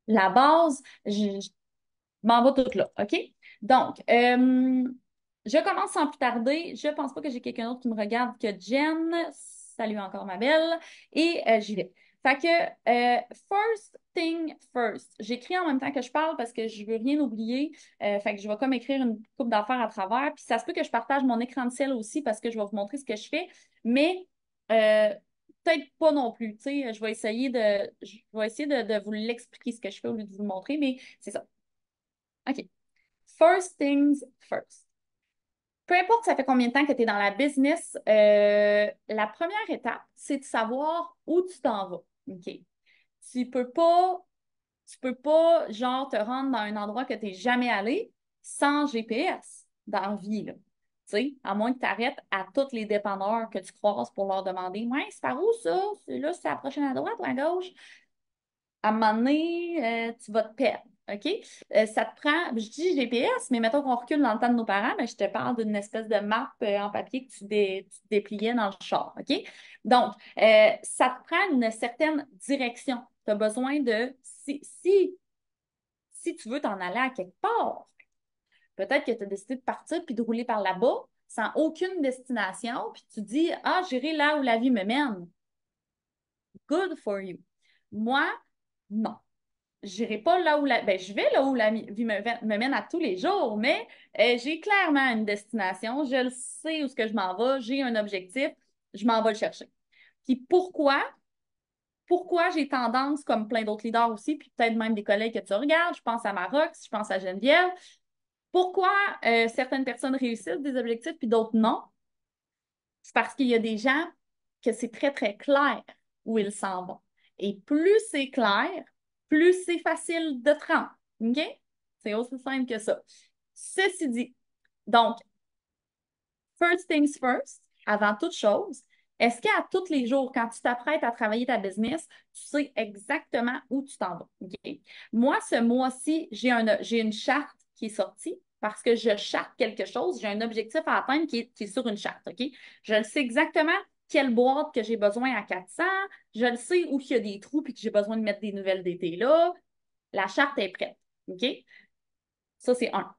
la base, je m'en vais tout là, OK? Donc, je commence sans plus tarder. Je pense pas que j'ai quelqu'un d'autre qui me regarde que Jen. Salut encore, ma belle. Et j'y vais. Fait que, first thing first. J'écris en même temps que je parle parce que je veux rien oublier. Fait que je vais comme écrire une coupe d'affaires à travers. Puis ça se peut que je partage mon écran de ciel aussi parce que je vais vous montrer ce que je fais. Mais euh, peut-être pas non plus. Tu sais, je vais essayer de vous l'expliquer ce que je fais au lieu de vous le montrer. Mais c'est ça. OK. First things first. Peu importe ça fait combien de temps que tu es dans la business, la première étape, c'est de savoir où tu t'en vas. OK? Tu peux pas, tu peux pas, genre, te rendre dans un endroit que tu n'es jamais allé sans GPS dans la vie, là. Tu sais, à moins que tu arrêtes à tous les dépanneurs que tu croises pour leur demander, ouais, c'est par où ça? C'est là, c'est la prochaine à droite ou à gauche? À un moment donné, tu vas te perdre. OK? Ça te prend, je dis GPS, mais mettons qu'on recule dans le temps de nos parents, mais je te parle d'une espèce de map en papier que tu dépliais dans le char. OK? Donc, ça te prend une certaine direction. Tu as besoin de, si tu veux t'en aller à quelque part, peut-être que tu as décidé de partir puis de rouler par là-bas sans aucune destination, puis tu dis, ah, j'irai là où la vie me mène. Good for you. Moi, non. J'irai pas là où la... Ben, je vais là où la vie me mène à tous les jours, mais j'ai clairement une destination. Je le sais où ce que je m'en vais. J'ai un objectif. Je m'en vais le chercher. Puis pourquoi j'ai tendance, comme plein d'autres leaders aussi, puis peut-être même des collègues que tu regardes, je pense à Maroc, je pense à Geneviève, pourquoi certaines personnes réussissent des objectifs puis d'autres non? C'est parce qu'il y a des gens que c'est très, très clair où ils s'en vont. Et plus c'est clair, plus c'est facile de te rendre. OK? C'est aussi simple que ça. Ceci dit, donc, first things first, avant toute chose, est-ce qu'à tous les jours, quand tu t'apprêtes à travailler ta business, tu sais exactement où tu t'en vas? OK? Moi, ce mois-ci, j'ai une charte qui est sortie parce que je charte quelque chose. J'ai un objectif à atteindre qui est sur une charte. OK? Je le sais exactement quelle boîte que j'ai besoin à 400. Je le sais où il y a des trous et que j'ai besoin de mettre des nouvelles d'été là. La charte est prête. OK? Ça, c'est un.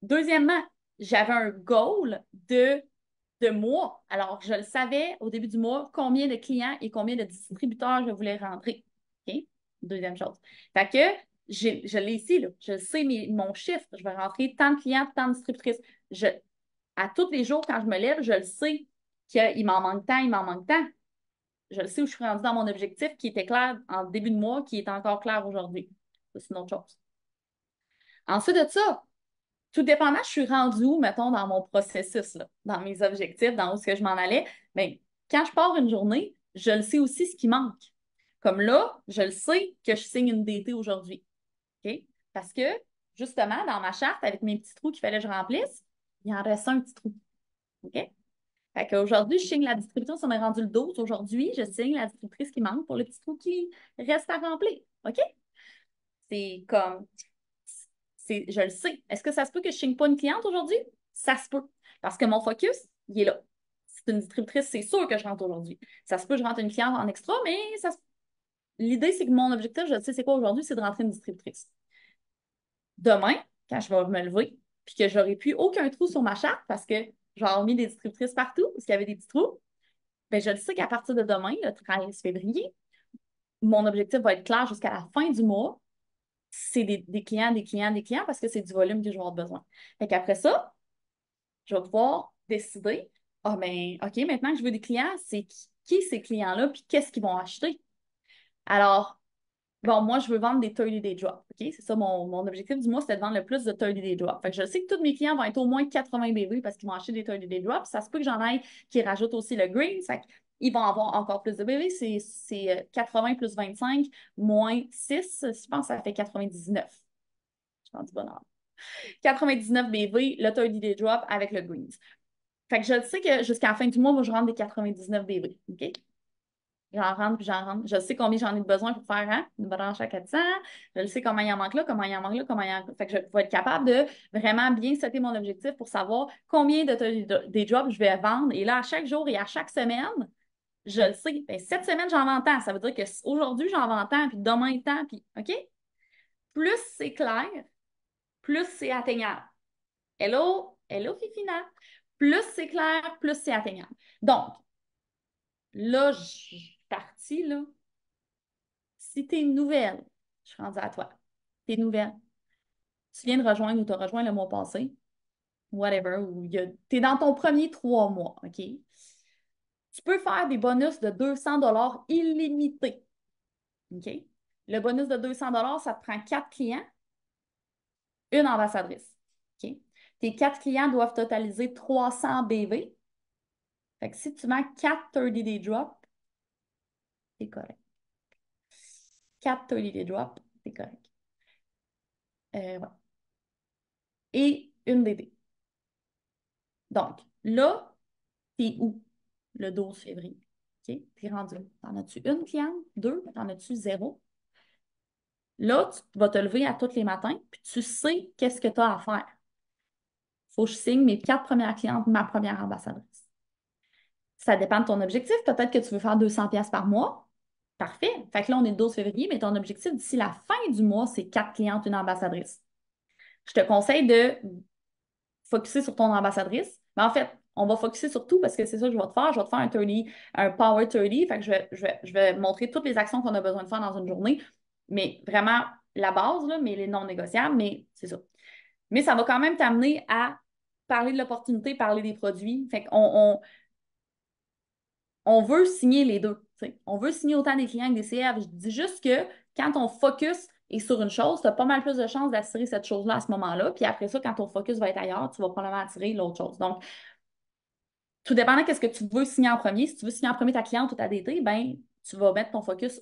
Deuxièmement, j'avais un goal de mois. Alors, je le savais au début du mois combien de clients et combien de distributeurs je voulais rentrer. OK? Deuxième chose. Fait que je l'ai ici, là. Je sais mon chiffre. Je vais rentrer tant de clients, tant de distributrices. Je, à tous les jours, quand je me lève, je le sais qu'il m'en manque tant, il m'en manque tant. Je le sais où je suis rendue dans mon objectif qui était clair en début de mois, qui est encore clair aujourd'hui. Ça, c'est une autre chose. Ensuite de ça, tout dépendant, je suis rendue où, mettons, dans mon processus, là, dans mes objectifs, dans où est-ce que je m'en allais. Bien, quand je pars une journée, je le sais aussi ce qui manque. Comme là, je le sais que je signe une DT aujourd'hui. OK? Parce que, justement, dans ma charte, avec mes petits trous qu'il fallait que je remplisse, il en reste un petit trou. OK? Fait qu'aujourd'hui, je signe la distributrice, on est rendu le 12. Aujourd'hui, je signe la distributrice qui manque pour le petit trou qui reste à remplir. OK? C'est comme je le sais. Est-ce que ça se peut que je ne signe pas une cliente aujourd'hui? Ça se peut. Parce que mon focus, il est là. C'est une distributrice, c'est sûr que je rentre aujourd'hui. Ça se peut que je rentre une cliente en extra, mais l'idée, c'est que mon objectif, je sais c'est quoi aujourd'hui, c'est de rentrer une distributrice. Demain, quand je vais me lever, puis que j'aurai plus aucun trou sur ma charte parce que j'ai mis des distributrices partout, parce qu'il y avait des petits trous, ben je le sais qu'à partir de demain, le 13 février, mon objectif va être clair jusqu'à la fin du mois. C'est des clients, des clients, des clients parce que c'est du volume que je vais avoir besoin. Fait qu'après ça, je vais pouvoir décider, ah ben, OK, maintenant que je veux des clients, c'est qui ces clients-là, puis qu'est-ce qu'ils vont acheter? Alors, bon, moi, je veux vendre des 30 Day Drops, OK? C'est ça, mon objectif du mois, c'est de vendre le plus de 30 Day Drops. Fait que je sais que tous mes clients vont être au moins 80 bébés parce qu'ils vont acheter des 30 Day Drops. Ça se peut que j'en aille qui rajoutent aussi le green. Fait qu'ils vont avoir encore plus de bébés. C'est 80 plus 25 moins 6. Je pense que ça fait 99. Je pense du bonheur. 99 BV, le 30 Day Drop avec le Greens. Fait que je sais que jusqu'à la fin du mois, moi, je rentre des 99 BV. OK? J'en rentre, puis j'en rentre. Je sais combien j'en ai besoin pour faire une branche à 400. Je le sais comment il en manque là, comment il en manque là, comment il en... Fait que je vais être capable de vraiment bien setter mon objectif pour savoir combien des drops je vais vendre. Et là, à chaque jour et à chaque semaine, je le sais. Ben, cette semaine, j'en vends tant. Ça veut dire qu'aujourd'hui, j'en vends tant, puis demain, tant, puis OK? plus c'est clair, plus c'est atteignable. Hello, hello, Fifina. Plus c'est clair, plus c'est atteignable. Donc, là, je suis partie, là. Si t'es nouvelle, je suis rendue à toi. T'es nouvelle. Tu viens de rejoindre ou t'as rejoint le mois passé, whatever, ou t'es dans ton premier 3 mois, OK? Tu peux faire des bonus de 200 $ illimités, OK? Le bonus de 200 $, ça te prend 4 clients, une ambassadrice, OK? Tes 4 clients doivent totaliser 300 BV. Fait que si tu vends 4 30-day drops, c'est correct. 4 30-day drops, c'est correct. Ouais. Et une DD. Donc, là, t'es où le 12 février? OK? T'es rendu. T'en as-tu une cliente? Deux? T'en as-tu zéro? Là, tu vas te lever à tous les matins, puis tu sais qu'est-ce que tu as à faire. Faut que je signe mes 4 premières clientes, ma première ambassadrice. Ça dépend de ton objectif. Peut-être que tu veux faire 200$ par mois. Parfait. Fait que là, on est le 12 février, mais ton objectif d'ici la fin du mois, c'est 4 clientes, une ambassadrice. Je te conseille de focuser sur ton ambassadrice. Mais en fait, on va focuser sur tout parce que c'est ça que je vais te faire. Je vais te faire un 30, un Power 30. Fait que je vais montrer toutes les actions qu'on a besoin de faire dans une journée. Mais vraiment, la base, là, mais les non négociables, mais c'est ça. Mais ça va quand même t'amener à parler de l'opportunité, parler des produits. Fait on veut signer les deux. T'sais. On veut signer autant des clients que des CF. Je dis juste que quand ton focus est sur une chose, tu as pas mal plus de chances d'attirer cette chose-là à ce moment-là. Puis après ça, quand ton focus va être ailleurs, tu vas probablement attirer l'autre chose. Donc, tout dépendant de ce que tu veux signer en premier. Si tu veux signer en premier ta cliente ou ta DT, ben, tu vas mettre ton focus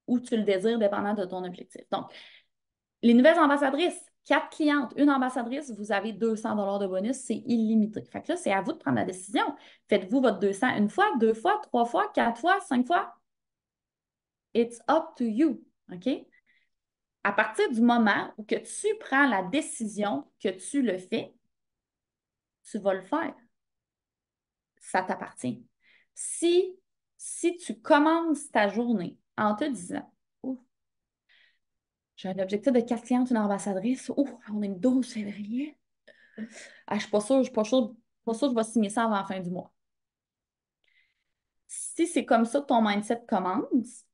où tu le désires, dépendant de ton objectif. Donc, les nouvelles ambassadrices, 4 clientes, une ambassadrice, vous avez 200 $ de bonus, c'est illimité. Fait que là, c'est à vous de prendre la décision. Faites-vous votre 200 une fois, 2 fois, 3 fois, 4 fois, 5 fois? It's up to you. OK? À partir du moment où que tu prends la décision que tu le fais, tu vas le faire. Ça t'appartient. Si, si tu commences ta journée en te disant, ouf, j'ai un objectif de 4 clientes, une ambassadrice, ouf, on est le 12 février. Ah, je suis pas sûre, je suis pas sûre que je vais signer ça avant la fin du mois. Si c'est comme ça que ton mindset commence,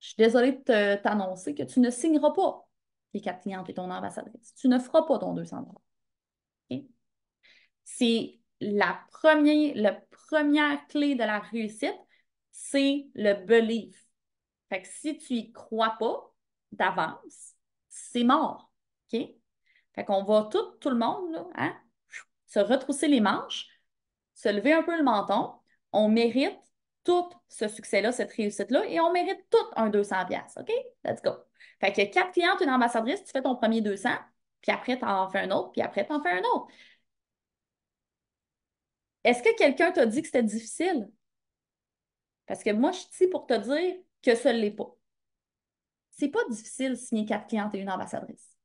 je suis désolée de t'annoncer que tu ne signeras pas tes 4 clientes et ton ambassadrice. Tu ne feras pas ton 200 $. OK? C'est la première clé de la réussite, c'est le belief. Fait que si tu y crois pas d'avance, c'est mort. OK? Fait qu'on va tout le monde, là, hein, se retrousser les manches, se lever un peu le menton. On mérite tout ce succès-là, cette réussite-là, et on mérite tout un 200$. OK? Let's go. Fait que 4 clientes, une ambassadrice, tu fais ton premier 200, puis après, tu en fais un autre, puis après, tu en fais un autre. Est-ce que quelqu'un t'a dit que c'était difficile? Parce que moi, je suis ici pour te dire que ce ne l'est pas. C'est pas difficile de signer 4 clientes et une ambassadrice.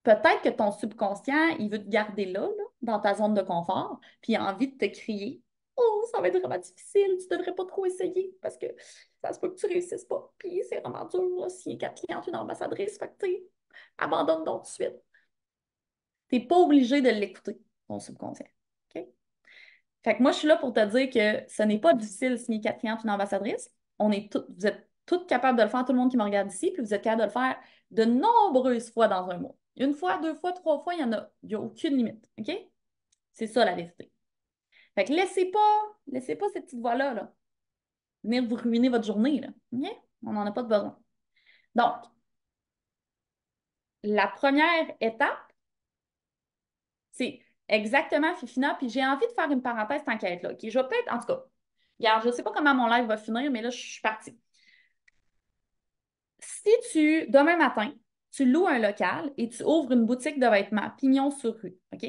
Peut-être que ton subconscient, il veut te garder là, dans ta zone de confort, puis il a envie de te crier. Oh, ça va être vraiment difficile, tu devrais pas trop essayer parce que ça se peut que tu réussisses pas. Puis c'est vraiment dur, là, signer 4 clientes, une ambassadrice. Fait que, tu sais, abandonne donc tout de suite. Tu n'es pas obligé de l'écouter, ton subconscient. OK? Fait que moi, je suis là pour te dire que ce n'est pas difficile de signer 4 clientes, une ambassadrice. Vous êtes toutes capables de le faire, tout le monde qui me regarde ici, puis vous êtes capables de le faire de nombreuses fois dans un mois. Une fois, 2 fois, 3 fois, il y a aucune limite. OK? C'est ça la vérité. Fait que laissez pas cette petite voix-là, là, venir vous ruiner votre journée, là. OK? On n'en a pas de besoin. Donc, la première étape, c'est exactement, Fifina, puis j'ai envie de faire une parenthèse tant qu'à être là. OK? Je vais peut-être, en tout cas, regarde, je ne sais pas comment mon live va finir, mais là, je suis partie. Si demain matin, tu loues un local et tu ouvres une boutique de vêtements, pignon sur rue, OK?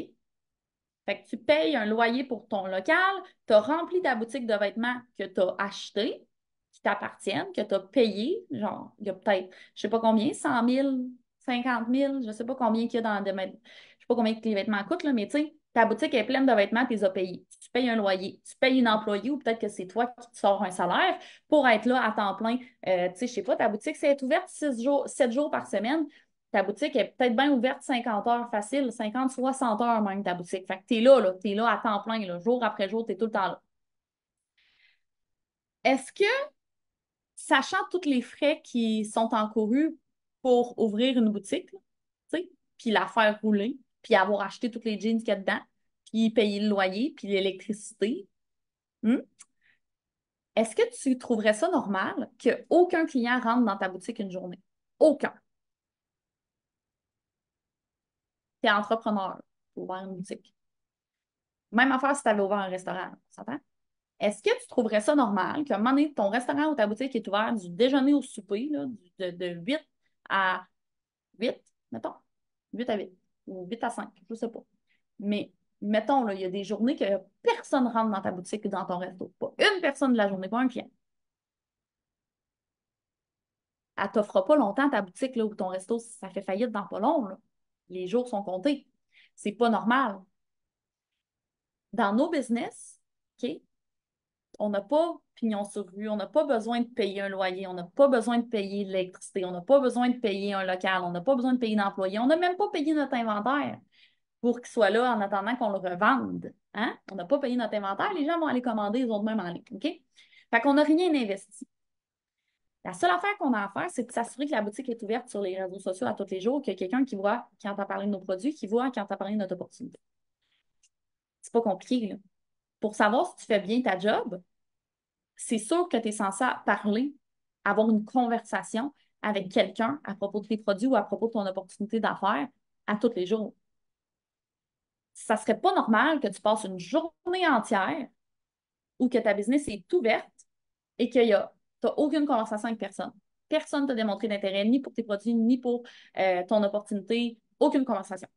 Fait que tu payes un loyer pour ton local, tu as rempli ta boutique de vêtements que tu as acheté, qui t'appartiennent, que tu as payé, genre, il y a peut-être, je sais pas combien, 100 000, 50 000, je sais pas combien qu'il y a je sais pas combien que les vêtements coûtent, là, mais tu sais, ta boutique est pleine de vêtements, tu les as payés. Tu payes un loyer, tu payes une employée ou peut-être que c'est toi qui te sors un salaire pour être là à temps plein. Tu sais, je sais pas, ta boutique, c'est être ouverte 7 jours par semaine. Ta boutique est peut-être bien ouverte 50 heures facile, 50, 60 heures même, ta boutique. Fait que tu es là à temps plein, là, jour après jour, tu es tout le temps là. Est-ce que, sachant tous les frais qui sont encourus pour ouvrir une boutique, là, tu sais, puis la faire rouler, puis avoir acheté tous les jeans qu'il y a dedans, puis payer le loyer, puis l'électricité, hmm, est-ce que tu trouverais ça normal qu'aucun client rentre dans ta boutique une journée? Aucun. Tu es entrepreneur, tu ouvert une boutique. Même affaire si tu avais ouvert un restaurant, on s'entend? Est-ce que tu trouverais ça normal qu'à un moment donné, ton restaurant ou ta boutique est ouvert du déjeuner au souper, là, de 8 à 8, mettons, 8 à 8 ou 8 à 5, je ne sais pas. Mais mettons, là, il y a des journées que personne rentre dans ta boutique ou dans ton resto. Pas une personne de la journée, pas un client. Elle ne t'offre pas longtemps ta boutique là, ou ton resto, ça fait faillite dans pas long. Là. Les jours sont comptés. C'est pas normal. Dans nos business, OK, on n'a pas pignon sur rue, on n'a pas besoin de payer un loyer, on n'a pas besoin de payer l'électricité, on n'a pas besoin de payer un local, on n'a pas besoin de payer d'employés, on n'a même pas payé notre inventaire pour qu'il soit là en attendant qu'on le revende. Hein? On n'a pas payé notre inventaire, les gens vont aller commander les autres même en ligne. OK? Fait qu'on n'a rien investi. La seule affaire qu'on a à faire, c'est de s'assurer que la boutique est ouverte sur les réseaux sociaux à tous les jours, qu'il y a quelqu'un qui voit, qui entend parler de nos produits, qui voit, qui entend parler de notre opportunité. C'est pas compliqué, là. Pour savoir si tu fais bien ta job, c'est sûr que tu es censé parler, avoir une conversation avec quelqu'un à propos de tes produits ou à propos de ton opportunité d'affaires à tous les jours. Ça serait pas normal que tu passes une journée entière où que ta business est ouverte et que tu n'as aucune conversation avec personne. Personne ne t'a démontré d'intérêt ni pour tes produits, ni pour ton opportunité. Aucune conversation.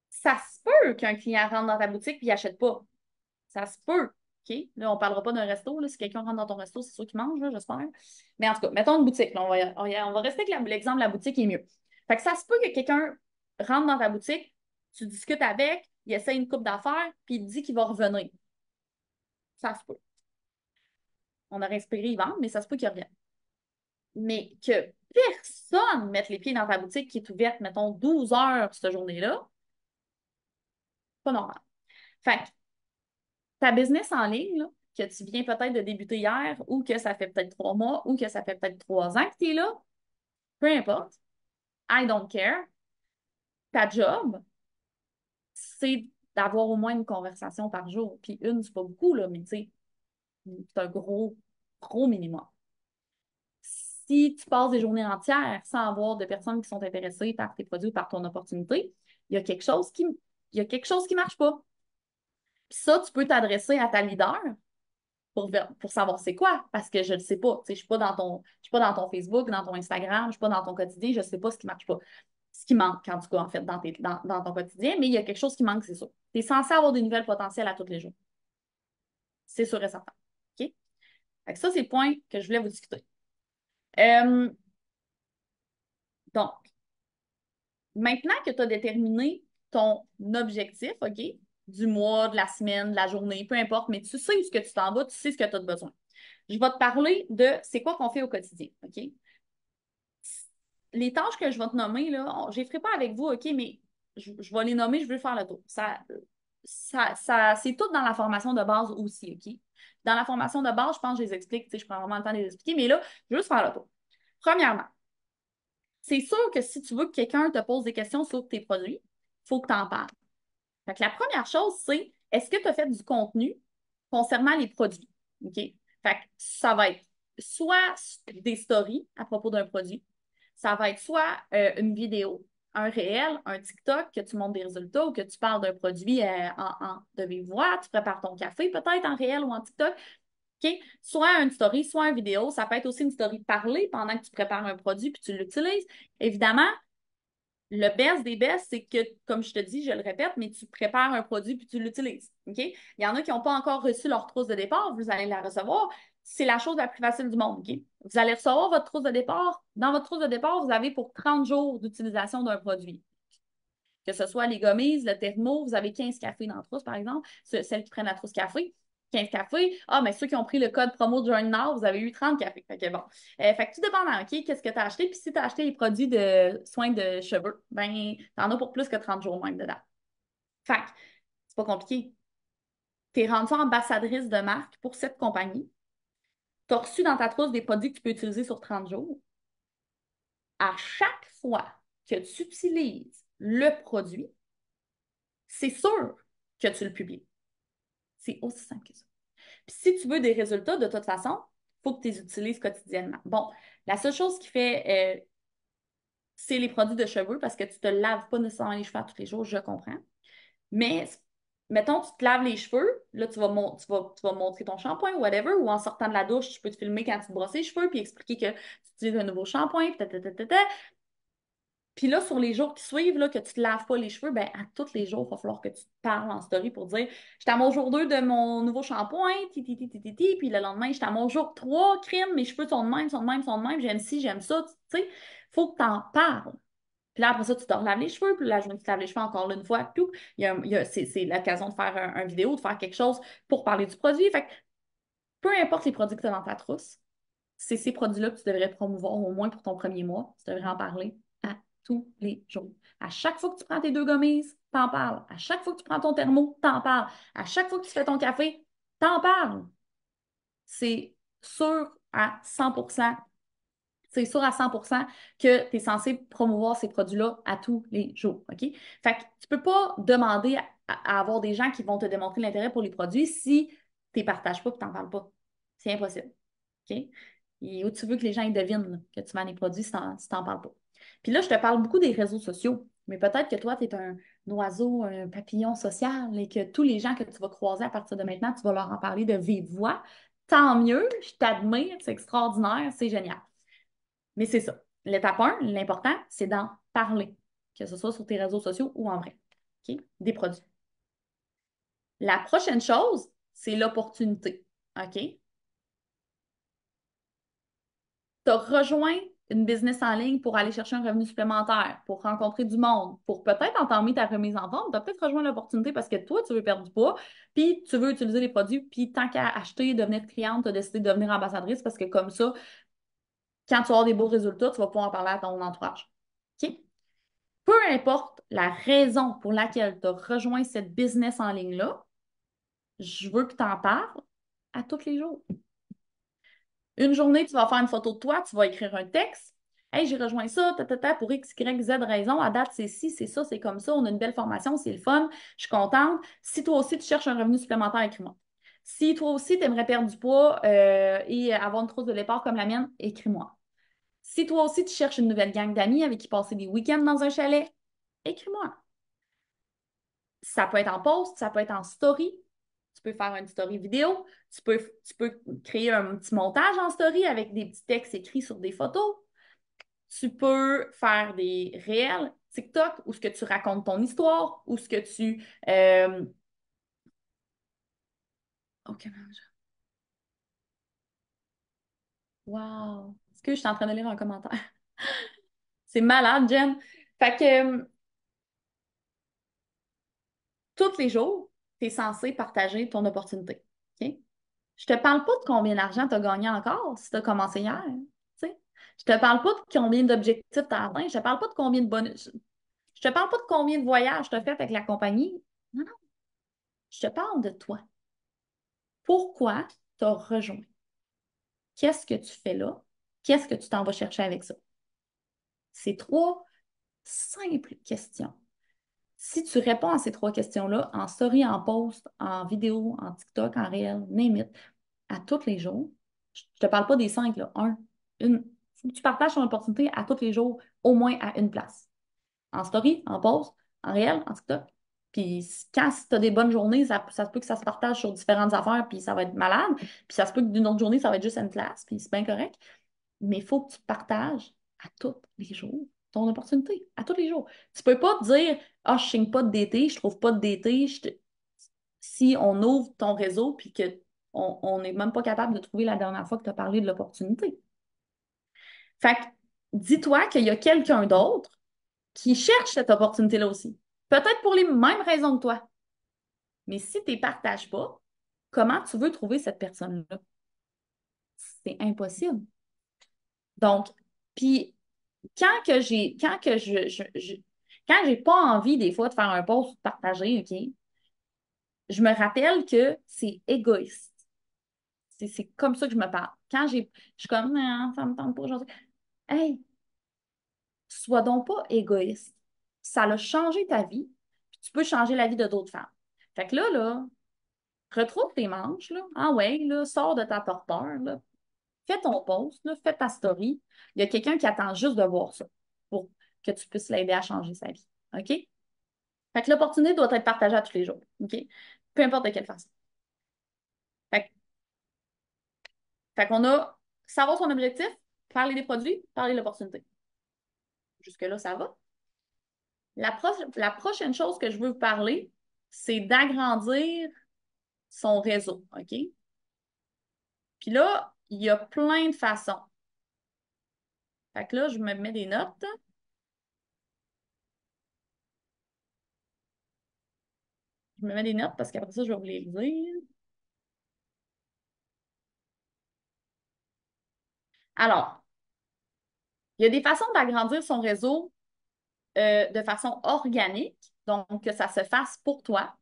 Ça se peut qu'un client rentre dans ta boutique et il n'achète pas. Ça se peut. OK? Là, on ne parlera pas d'un resto. Là. Si quelqu'un rentre dans ton resto, c'est sûr qu'il mange, là, j'espère. Mais en tout cas, mettons une boutique. Là, on va rester avec l'exemple de la boutique est mieux. Fait que ça se peut que quelqu'un rentre dans ta boutique, tu discutes avec, il essaie une coupe d'affaires, puis il te dit qu'il va revenir. Ça se peut. On aurait espéré y vendre, mais ça se peut qu'il revienne. Mais que personne mette les pieds dans ta boutique qui est ouverte, mettons, 12 heures cette journée-là, pas normal. Fait que ta business en ligne, là, que tu viens peut-être de débuter hier, ou que ça fait peut-être 3 mois, ou que ça fait peut-être 3 ans que tu es là, peu importe, I don't care. Ta job, c'est d'avoir au moins une conversation par jour. Puis une, c'est pas beaucoup, là, mais tu sais, c'est un gros, gros minimum. Si tu passes des journées entières sans avoir de personnes qui sont intéressées par tes produits ou par ton opportunité, il y a quelque chose qui, il y a quelque chose qui marche pas. Puis ça, tu peux t'adresser à ta leader pour savoir c'est quoi, parce que je ne sais pas. Tu sais, je suis pas dans ton Facebook, dans ton Instagram, je ne suis pas dans ton quotidien, je ne sais pas ce qui marche pas. Ce qui manque, en tout cas, en fait, dans ton quotidien, mais il y a quelque chose qui manque, c'est sûr. Tu es censé avoir des nouvelles potentielles à tous les jours. C'est sûr et certain. OK? Fait que ça, c'est le point que je voulais vous discuter. Euh, donc, maintenant que tu as déterminé ton objectif, OK, du mois, de la semaine, de la journée, peu importe, mais tu sais où ce que tu t'en vas, tu sais ce que tu as besoin. Je vais te parler de c'est quoi qu'on fait au quotidien, OK? Les tâches que je vais te nommer, là, je ne les ferai pas avec vous, OK, mais je vais les nommer, je veux faire le tour. C'est tout dans la formation de base aussi, OK? Dans la formation de base, je pense que je les explique, tu sais, je prends vraiment le temps de les expliquer, mais là, je veux juste faire le tour. Premièrement, c'est sûr que si tu veux que quelqu'un te pose des questions sur tes produits, il faut que tu en parles. Fait que la première chose, c'est est-ce que tu as fait du contenu concernant les produits? OK? Fait que ça va être soit des stories à propos d'un produit, ça va être soit une vidéo, un réel, un TikTok, que tu montres des résultats ou que tu parles d'un produit de vive voix, tu prépares ton café peut-être en réel ou en TikTok. OK? Soit une story, soit une vidéo. Ça peut être aussi une story parlée pendant que tu prépares un produit puis tu l'utilises. Évidemment, le best des best, c'est que, comme je te dis, je le répète, mais tu prépares un produit puis tu l'utilises. OK? Il y en a qui n'ont pas encore reçu leur trousse de départ, vous allez la recevoir. C'est la chose la plus facile du monde. OK? Vous allez recevoir votre trousse de départ. Dans votre trousse de départ, vous avez pour 30 jours d'utilisation d'un produit. Que ce soit les gommises, le thermo, vous avez 15 cafés dans la trousse, par exemple, celles qui prennent la trousse café. 15 cafés. Ah, mais ceux qui ont pris le code promo Join Now, vous avez eu 30 cafés. Fait que bon. Fait que tout dépendant, OK, qu'est-ce que tu as acheté. Puis si tu as acheté les produits de soins de cheveux, ben, t'en as pour plus que 30 jours même dedans. Fait que c'est pas compliqué. Tu es rendue ambassadrice de marque pour cette compagnie. Tu as reçu dans ta trousse des produits que tu peux utiliser sur 30 jours. À chaque fois que tu utilises le produit, c'est sûr que tu le publies. C'est aussi simple que ça. Puis si tu veux des résultats, de toute façon, il faut que tu les utilises quotidiennement. Bon, la seule chose qui fait, c'est les produits de cheveux parce que tu ne te laves pas nécessairement les cheveux tous les jours, je comprends. Mais mettons, tu te laves les cheveux, là, tu vas montrer ton shampoing ou whatever, ou en sortant de la douche, tu peux te filmer quand tu te brosses les cheveux puis expliquer que tu utilises un nouveau shampoing, puis là, sur les jours qui suivent, là, que tu te laves pas les cheveux, ben à tous les jours, il va falloir que tu te parles en story pour dire j'étais à mon jour 2 de mon nouveau shampoing, puis le lendemain, j'étais à mon jour 3, crème, mes cheveux sont de même, sont de même, sont de même, j'aime ci, j'aime ça, tu sais. Faut que tu en parles. Puis là, après ça, tu te relaves les cheveux, puis la journée que tu te laves les cheveux encore une fois, tout. C'est l'occasion de faire un vidéo, de faire quelque chose pour parler du produit. Fait que peu importe les produits que tu as dans ta trousse, c'est ces produits-là que tu devrais promouvoir au moins pour ton premier mois. Tu devrais en parler à tous les jours. À chaque fois que tu prends tes deux gommises, t'en parles. À chaque fois que tu prends ton thermo, t'en parles. À chaque fois que tu fais ton café, t'en parles. C'est sûr à 100%. C'est sûr à 100% que tu es censé promouvoir ces produits-là à tous les jours. OK? Fait que tu peux pas demander à avoir des gens qui vont te démontrer l'intérêt pour les produits si tu ne les partages pas et tu n'en parles pas. C'est impossible. OK? Et où tu veux que les gens ils devinent là, que tu vends des produits si tu n'en parles pas. Puis là, je te parle beaucoup des réseaux sociaux, mais peut-être que toi, tu es un oiseau, un papillon social et que tous les gens que tu vas croiser à partir de maintenant, tu vas leur en parler de vive voix. Tant mieux, je t'admire, c'est extraordinaire, c'est génial. Mais c'est ça. L'étape 1, l'important, c'est d'en parler, que ce soit sur tes réseaux sociaux ou en vrai. OK? Des produits. La prochaine chose, c'est l'opportunité. OK? Tu as rejoint une business en ligne pour aller chercher un revenu supplémentaire, pour rencontrer du monde, pour peut-être entamer ta remise en vente. Tu as peut-être rejoint l'opportunité parce que toi, tu veux perdre du poids, puis tu veux utiliser les produits, puis tant qu'à acheter, devenir cliente, tu as décidé de devenir ambassadrice parce que comme ça, quand tu vas avoir des beaux résultats, tu vas pouvoir en parler à ton entourage. OK? Peu importe la raison pour laquelle tu as rejoint cette business en ligne-là, je veux que tu en parles à tous les jours. Une journée, tu vas faire une photo de toi, tu vas écrire un texte. Hey, j'ai rejoint ça, pour X, Y, Z raison. À date, c'est ci, c'est ça, c'est comme ça. On a une belle formation, c'est le fun. Je suis contente. Si toi aussi, tu cherches un revenu supplémentaire, écris-moi. Si toi aussi, tu aimerais perdre du poids et avoir une trousse de départ comme la mienne, écris-moi. Si toi aussi, tu cherches une nouvelle gang d'amis avec qui passer des week-ends dans un chalet, écris-moi. Ça peut être en post, ça peut être en story. Tu peux faire une story vidéo. Tu peux créer un petit montage en story avec des petits textes écrits sur des photos. Tu peux faire des réels TikTok où ce que tu racontes ton histoire, où ce que tu... OK, wow! Est-ce que je suis en train de lire un commentaire? C'est malade, Jen. Fait que tous les jours, tu es censé partager ton opportunité. OK? Je te parle pas de combien d'argent tu as gagné encore si tu as commencé hier. Tu sais. Je te parle pas de combien d'objectifs tu as atteints. Je te parle pas de combien de bonus. Je te parle pas de combien de voyages tu as fait avec la compagnie. Non, non. Je te parle de toi. Pourquoi tu as rejoint? Qu'est-ce que tu fais là? Qu'est-ce que tu t'en vas chercher avec ça? C'est trois simples questions. Si tu réponds à ces trois questions-là, en story, en post, en vidéo, en TikTok, en réel, name it, à tous les jours, je te parle pas des cinq, là, un, une. Faut que tu partages ton opportunité à tous les jours, au moins à une place. En story, en post, en réel, en TikTok. Puis quand tu as des bonnes journées, ça se peut que ça se partage sur différentes affaires, puis ça va être malade. Puis ça se peut que d'une autre journée, ça va être juste une place, puis c'est bien correct. Mais il faut que tu partages à tous les jours ton opportunité, à tous les jours. Tu peux pas te dire, ah, je signe pas de DT, je trouve pas de DT. Si on ouvre ton réseau, puis qu'on n'est même pas capable de trouver la dernière fois que tu as parlé de l'opportunité. Fait que dis-toi qu'il y a quelqu'un d'autre qui cherche cette opportunité-là aussi. Peut-être pour les mêmes raisons que toi. Mais si tu ne les partages pas, comment tu veux trouver cette personne-là? C'est impossible. Donc, puis quand j'ai pas envie des fois de faire un post ou de partager, OK, je me rappelle que c'est égoïste. C'est comme ça que je me parle. Je suis comme, non, ça me tente pas aujourd'hui. Hey, sois donc pas égoïste. Ça a changé ta vie, puis tu peux changer la vie de d'autres femmes. Fait que là, retrouve tes manches, là. Ah ouais, là, sors de ta torpeur, là. Fais ton post, là, fais ta story. Il y a quelqu'un qui attend juste de voir ça pour que tu puisses l'aider à changer sa vie. OK? Fait que l'opportunité doit être partagée à tous les jours. OK? Peu importe de quelle façon. Fait, que- fait qu'on a savoir son objectif, parler des produits, parler de l'opportunité. Jusque-là, ça va. La prochaine chose que je veux vous parler, c'est d'agrandir son réseau. OK? Puis là, il y a plein de façons. Fait que là, je me mets des notes. Je me mets des notes parce qu'après ça, je vais vous les dire. Alors, il y a des façons d'agrandir son réseau de façon organique, donc que ça se fasse pour toi.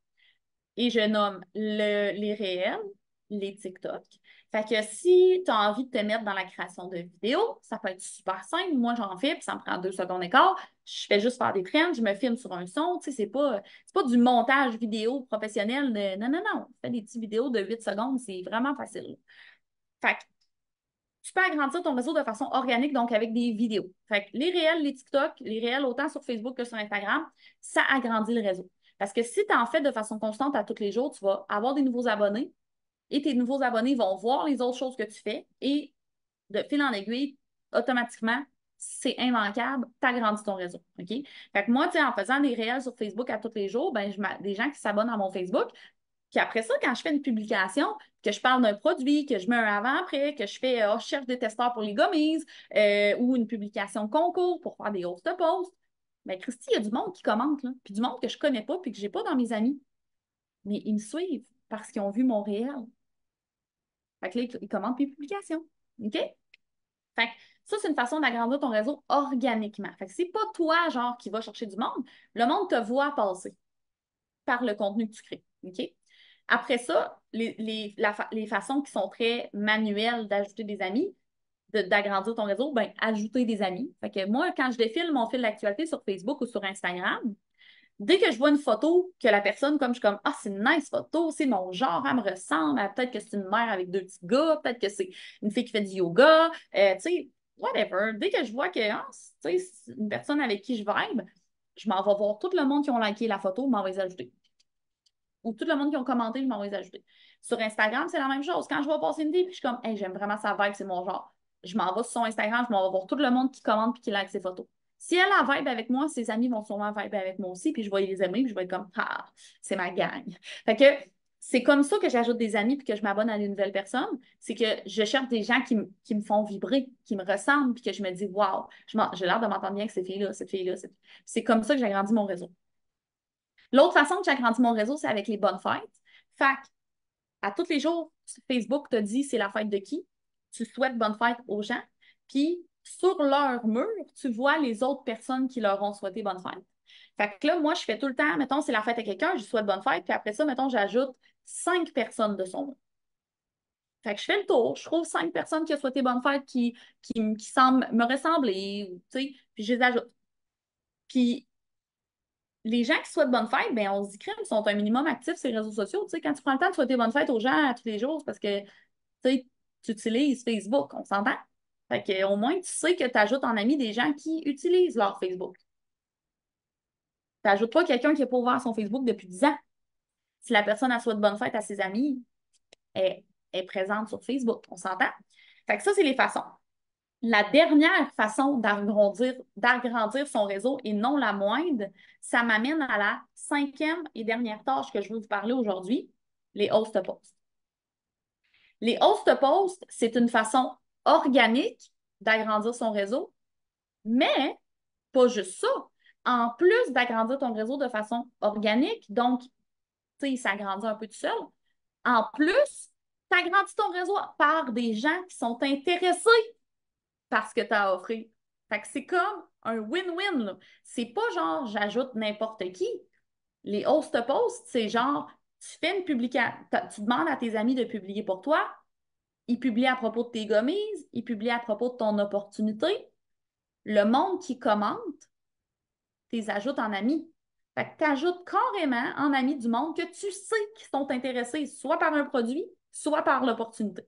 Et je nomme les réels, les TikTok. Fait que si tu as envie de te mettre dans la création de vidéos, ça peut être super simple. Moi, j'en fais, puis ça me prend 2 secondes et quart. Je fais juste faire des trends, je me filme sur un son. Tu sais, c'est pas du montage vidéo professionnel. Non, non, non. Je fais des petites vidéos de 8 secondes, c'est vraiment facile. Fait que tu peux agrandir ton réseau de façon organique, donc avec des vidéos. Fait que les réels, les TikTok, les réels autant sur Facebook que sur Instagram, ça agrandit le réseau. Parce que si tu en fais de façon constante à tous les jours, tu vas avoir des nouveaux abonnés et tes nouveaux abonnés vont voir les autres choses que tu fais et de fil en aiguille, automatiquement, c'est immanquable, tu agrandis ton réseau. OK? Fait que moi, tu sais, en faisant des réels sur Facebook à tous les jours, ben, des gens qui s'abonnent à mon Facebook, puis après ça, quand je fais une publication, que je parle d'un produit, que je mets un avant-après, que je fais je cherche des testeurs pour les gummies, ou une publication concours pour faire des hosts de posts, bien, Christy, il y a du monde qui commente, là, puis du monde que je connais pas, puis que j'ai pas dans mes amis. Mais ils me suivent parce qu'ils ont vu mon réel. Fait que là, ils commentent mes publications. OK? Fait que ça, c'est une façon d'agrandir ton réseau organiquement. Fait que c'est pas toi, genre, qui va chercher du monde. Le monde te voit passer par le contenu que tu crées. OK? Après ça, les façons qui sont très manuelles d'ajouter des amis, d'agrandir ton réseau, ben, ajouter des amis. Fait que moi, quand je défile mon fil d'actualité sur Facebook ou sur Instagram, dès que je vois une photo que la personne, comme je suis comme, ah, c'est une nice photo, c'est mon genre, elle me ressemble, peut-être que c'est une mère avec deux petits gars, peut-être que c'est une fille qui fait du yoga, tu sais, whatever. Dès que je vois que, ah, tu sais, c'est une personne avec qui je vibe, je m'en vais voir tout le monde qui ont liké la photo, m'en vais les ajouter ou tout le monde qui ont commenté, je m'en vais les ajouter. Sur Instagram, c'est la même chose. Quand je vois passer une vie, puis je suis comme, hey, j'aime vraiment sa vibe, c'est mon genre. Je m'en vais sur son Instagram, je m'en vais voir tout le monde qui commente puis qui like ses photos. Si elle a vibe avec moi, ses amis vont sûrement vibe avec moi aussi, puis je vais les aimer, puis je vais être comme, ah, c'est ma gang. Fait que c'est comme ça que j'ajoute des amis puis que je m'abonne à des nouvelles personnes. C'est que je cherche des gens qui me font vibrer, qui me ressemblent, puis que je me dis, waouh, j'ai l'air de m'entendre bien avec cette fille-là, cette fille-là. C'est comme ça que j'agrandis mon réseau. L'autre façon que j'agrandis mon réseau, c'est avec les bonnes fêtes. Fait à tous les jours, Facebook te dit c'est la fête de qui. Tu souhaites bonne fête aux gens. Puis sur leur mur, tu vois les autres personnes qui leur ont souhaité bonne fête. Fait que là, moi, je fais tout le temps, mettons, c'est la fête à quelqu'un, je souhaite bonne fête. Puis après ça, mettons, j'ajoute 5 personnes de son mur. Fait que je fais le tour, je trouve 5 personnes qui ont souhaité bonne fête qui semblent me ressembler, tu sais, puis je les ajoute. Puis les gens qui souhaitent bonne fête, ben on se dit crème, ils sont un minimum actifs sur les réseaux sociaux. Tu sais, quand tu prends le temps de souhaiter bonne fête aux gens tous les jours, c'est parce que tu sais, tu utilises Facebook, on s'entend? Fait que, au moins, tu sais que tu ajoutes en ami des gens qui utilisent leur Facebook. Tu n'ajoutes pas quelqu'un qui n'a pas ouvert son Facebook depuis 10 ans. Si la personne a souhaité bonne fête à ses amis, elle est présente sur Facebook, on s'entend? Fait que ça, c'est les façons. La dernière façon d'agrandir son réseau et non la moindre, ça m'amène à la cinquième et dernière tâche que je veux vous parler aujourd'hui, les host posts. Les host posts, c'est une façon organique d'agrandir son réseau, mais pas juste ça. en plus d'agrandir ton réseau de façon organique, donc, tu sais, ça grandit un peu tout seul, en plus, tu agrandis ton réseau par des gens qui sont intéressés par ce que tu as offert. Fait que c'est comme un win-win, là. C'est pas genre j'ajoute n'importe qui. Les host posts, c'est genre tu fais une publication, tu demandes à tes amis de publier pour toi, ils publient à propos de tes gommises, ils publient à propos de ton opportunité. Le monde qui commente, tu les ajoutes en amis. Fait que tu ajoutes carrément en amis du monde que tu sais qui sont intéressés soit par un produit, soit par l'opportunité.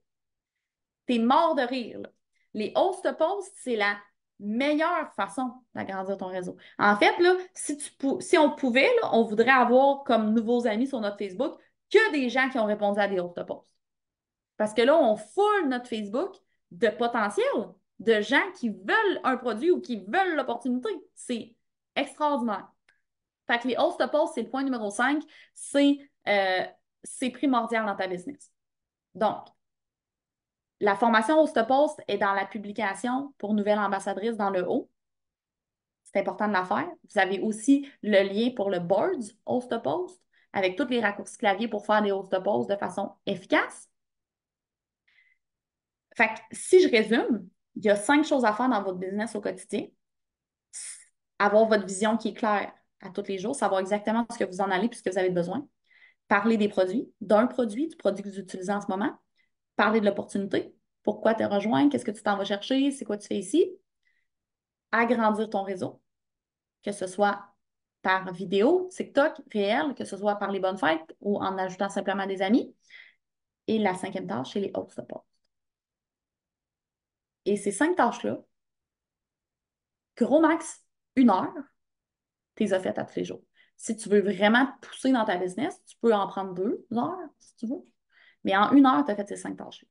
T'es mort de rire, là. Les host posts, c'est la meilleure façon d'agrandir ton réseau. En fait, là, si on pouvait, là, on voudrait avoir comme nouveaux amis sur notre Facebook que des gens qui ont répondu à des host posts. Parce que là, on foule notre Facebook de potentiel, de gens qui veulent un produit ou qui veulent l'opportunité. C'est extraordinaire. Fait que les host posts, c'est le point numéro 5, euh, c'est primordial dans ta business. Donc, la formation Host Post est dans la publication pour nouvelle ambassadrice dans le haut. C'est important de la faire. Vous avez aussi le lien pour le Boards Host Post avec tous les raccourcis clavier pour faire des Host Posts de façon efficace. Fait que si je résume, il y a 5 choses à faire dans votre business au quotidien. Avoir votre vision qui est claire à tous les jours, savoir exactement ce que vous en allez et ce que vous avez besoin. Parler des produits, d'un produit, du produit que vous utilisez en ce moment. Parler de l'opportunité. Pourquoi te rejoindre? Qu'est-ce que tu t'en vas chercher? C'est quoi tu fais ici? Agrandir ton réseau, que ce soit par vidéo, TikTok, réel, que ce soit par les bonnes fêtes ou en ajoutant simplement des amis. Et la 5e tâche, c'est les host posts. Et ces 5 tâches-là, gros max, 1 heure, tu les as faites à tous les jours. Si tu veux vraiment te pousser dans ta business, tu peux en prendre 2 heures, si tu veux. Mais en 1 heure, tu as fait ces 5 tâches.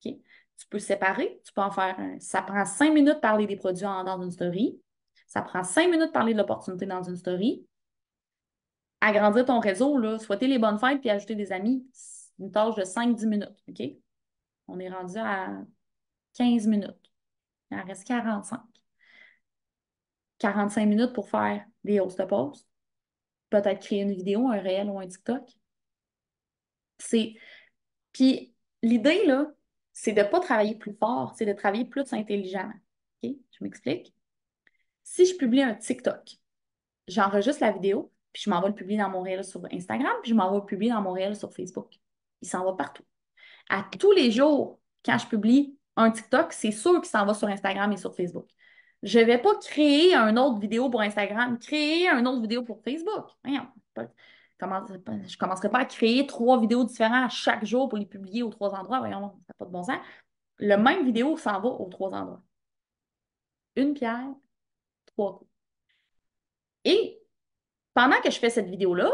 OK? Tu peux séparer, tu peux en faire un. Ça prend 5 minutes de parler des produits dans une story. Ça prend 5 minutes de parler de l'opportunité dans une story. Agrandir ton réseau, là, souhaiter les bonnes fêtes puis ajouter des amis, c'est une tâche de 5-10 minutes. OK? On est rendu à 15 minutes. Il en reste 45. 45 minutes pour faire des host posts. Peut-être créer une vidéo, un réel ou un TikTok. C'est. Puis l'idée, là, c'est de ne pas travailler plus fort, c'est de travailler plus intelligemment. OK? Je m'explique. Si je publie un TikTok, j'enregistre la vidéo, puis je m'en vais le publier dans mon réel sur Instagram, puis je m'en vais le publier dans mon réel sur Facebook. Il s'en va partout. À tous les jours, quand je publie un TikTok, c'est sûr qu'il s'en va sur Instagram et sur Facebook. Je ne vais pas créer une autre vidéo pour Instagram, créer une autre vidéo pour Facebook. Voyons, je ne commencerai pas à créer 3 vidéos différentes à chaque jour pour les publier aux 3 endroits. Voyons, ça n'a pas de bon sens. Le même vidéo s'en va aux 3 endroits. Une pierre, 3 coups. Et pendant que je fais cette vidéo-là,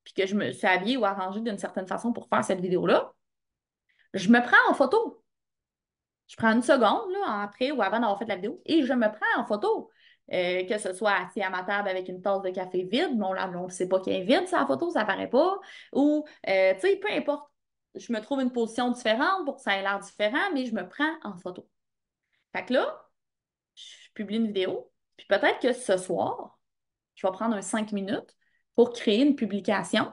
puis que je me suis habillée ou arrangée d'une certaine façon pour faire cette vidéo-là, je me prends en photo. Je prends une seconde là, après ou avant d'avoir fait la vidéo et je me prends en photo. Que ce soit assis à ma table avec une tasse de café vide, mais on ne sait pas qu'il est vide, sa photo, ça paraît pas. Ou, tu sais, peu importe. Je me trouve une position différente pour que ça ait l'air différent, mais je me prends en photo. Fait que là, je publie une vidéo, puis peut-être que ce soir, je vais prendre un 5 minutes pour créer une publication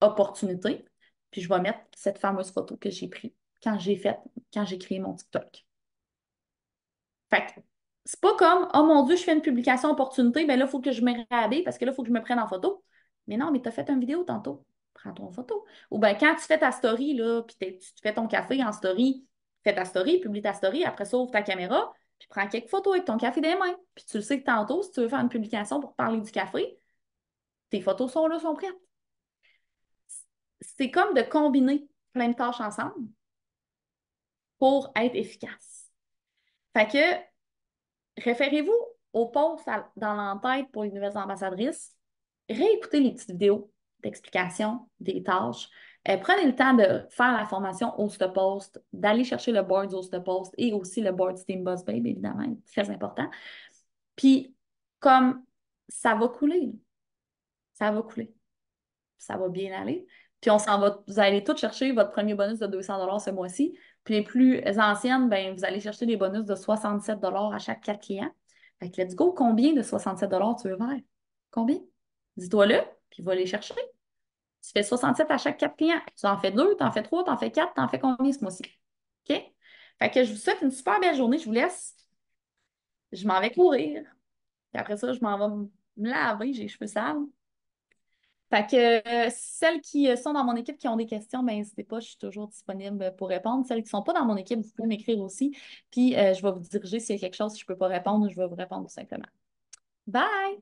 opportunité, puis je vais mettre cette fameuse photo que j'ai prise quand j'ai créé mon TikTok. Fait que c'est pas comme, oh mon Dieu, je fais une publication opportunité, ben là, il faut que je me réhabille parce que là, il faut que je me prenne en photo. Mais non, mais tu as fait une vidéo tantôt. Prends-toi en photo. Ou bien quand tu fais ta story, là, puis tu te fais ton café en story, fais ta story, publie ta story, après ça, ouvre ta caméra, puis prends quelques photos avec ton café des mains. Puis tu le sais que tantôt, si tu veux faire une publication pour parler du café, tes photos sont là, sont prêtes. C'est comme de combiner plein de tâches ensemble pour être efficace. Fait que référez-vous au post dans l'entête pour les nouvelles ambassadrices. Réécoutez les petites vidéos d'explication des tâches. Prenez le temps de faire la formation Host Post, d'aller chercher le board Host Post et aussi le board Steam Boss Babe, évidemment, très important. Puis, comme ça va couler, ça va couler, ça va bien aller. Puis, on s'en va, vous allez tous chercher votre premier bonus de 200 ce mois-ci. Puis, les plus anciennes, ben, vous allez chercher des bonus de 67 à chaque 4 clients. Fait que let's go, combien de 67 tu veux faire? Combien? Dis-toi-le, puis va les chercher. Tu fais 67 à chaque 4 clients. Tu en fais 2, tu en fais 3, tu en fais 4, tu en fais combien ce mois-ci? OK? Fait que je vous souhaite une super belle journée. Je vous laisse. Je m'en vais courir. Puis après ça, je m'en vais me laver. J'ai les cheveux sales. Fait que celles qui sont dans mon équipe qui ont des questions, ben n'hésitez pas, je suis toujours disponible pour répondre. Celles qui ne sont pas dans mon équipe, vous pouvez m'écrire aussi. Puis je vais vous diriger s'il y a quelque chose, si je ne peux pas répondre, je vais vous répondre tout simplement. Bye!